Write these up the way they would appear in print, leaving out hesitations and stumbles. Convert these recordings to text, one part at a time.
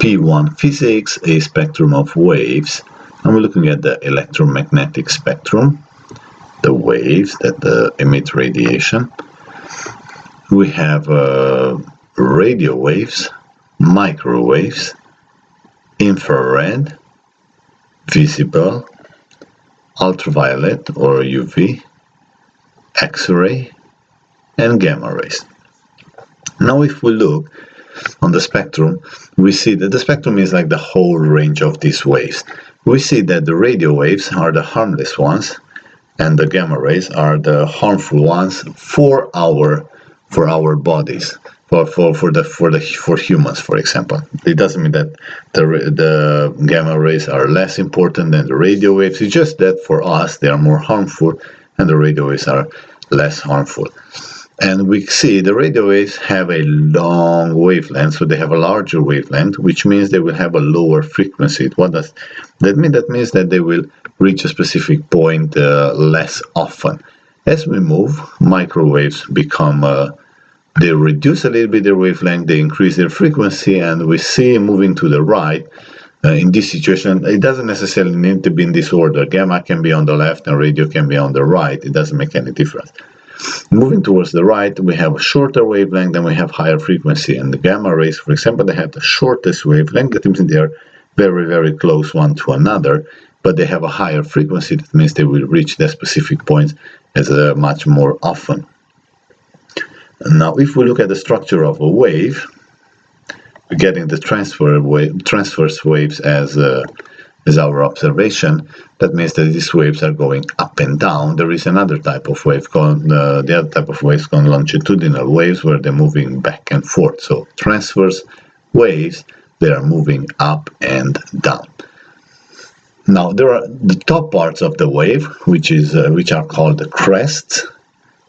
P1 Physics, a spectrum of waves, and we're looking at the electromagnetic spectrum, the waves that emit radiation. We have radio waves, microwaves, infrared, visible, ultraviolet or UV, X-ray, and gamma rays. Now if we look on the spectrum, we see that the spectrum is like the whole range of these waves. We see that the radio waves are the harmless ones and the gamma rays are the harmful ones for our bodies, for humans, for example. It doesn't mean that the gamma rays are less important than the radio waves. It's just that for us they are more harmful and the radio waves are less harmful. And we see the radio waves have a long wavelength, so they have a larger wavelength, which means they will have a lower frequency. What does that mean? That means that they will reach a specific point less often. As we move, microwaves become, they reduce a little bit their wavelength, they increase their frequency, and we see moving to the right. In this situation, it doesn't necessarily need to be in this order. Gamma can be on the left and radio can be on the right. It doesn't make any difference. Moving towards the right, we have a shorter wavelength and we have higher frequency. And the gamma rays, for example, they have the shortest wavelength. That means they are very, very close one to another, but they have a higher frequency. That means they will reach their specific points as much more often. Now, if we look at the structure of a wave, we're getting the transverse waves as our observation. That means that these waves are going up and down. There is another type of wave called, the other type of waves called longitudinal waves, where they're moving back and forth. So transverse waves, they are moving up and down. Now there are the top parts of the wave, which are called the crests,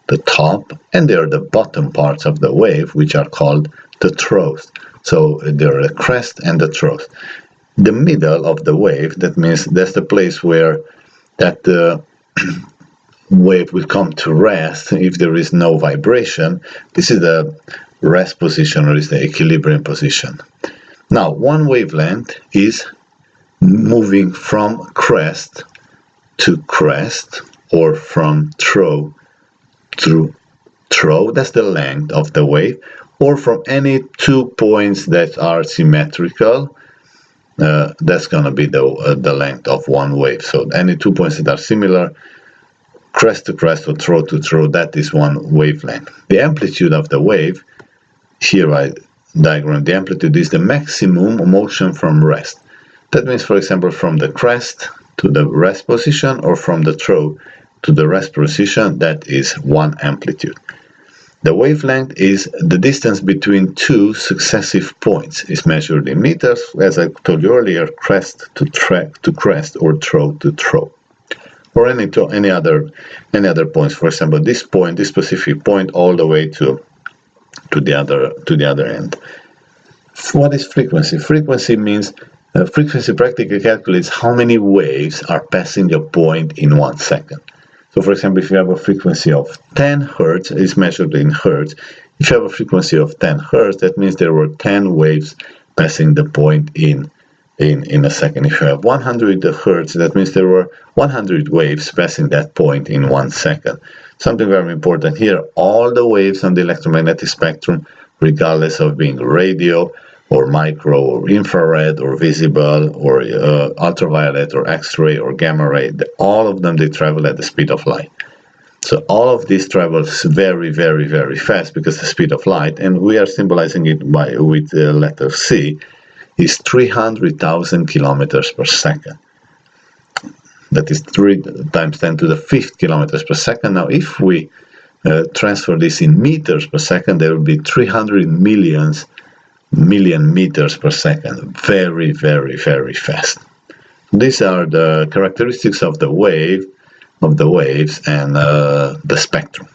the top, and there are the bottom parts of the wave, which are called the troughs. So there are the crest and the troughs. The middle of the wave, that means that's the place where that wave will come to rest if there is no vibration. This is the rest position, or is the equilibrium position. Now, one wavelength is moving from crest to crest, or from trough to trough. That's the length of the wave, or from any 2 points that are symmetrical. That's going to be the length of one wave. So any 2 points that are similar, crest to crest or trough to trough, that is one wavelength. The amplitude of the wave, here I diagram the amplitude, is the maximum motion from rest. That means, for example, from the crest to the rest position, or from the trough to the rest position, that is one amplitude. The wavelength is the distance between two successive points. It's measured in meters, as I told you earlier, crest to crest, or trough to trough, or any other points. For example, this point, this specific point, all the way to the other end. What is frequency? Frequency means frequency practically calculates how many waves are passing a point in 1 second. So, for example, if you have a frequency of 10 hertz, it's measured in hertz. If you have a frequency of 10 hertz, that means there were 10 waves passing the point in a second. If you have 100 hertz, that means there were 100 waves passing that point in 1 second. Something very important here, all the waves on the electromagnetic spectrum, regardless of being radio, or micro, or infrared, or visible, or ultraviolet, or X-ray, or gamma ray, all of them, they travel at the speed of light. So all of this travels very, very, very fast, because the speed of light, and we are symbolizing it with the letter C, is 300,000 kilometers per second. That is 3 times 10 to the 5th kilometers per second. Now, if we transfer this in meters per second, there will be 300 million meters per second. Very, very, very fast. These are the characteristics of the waves and the spectrum.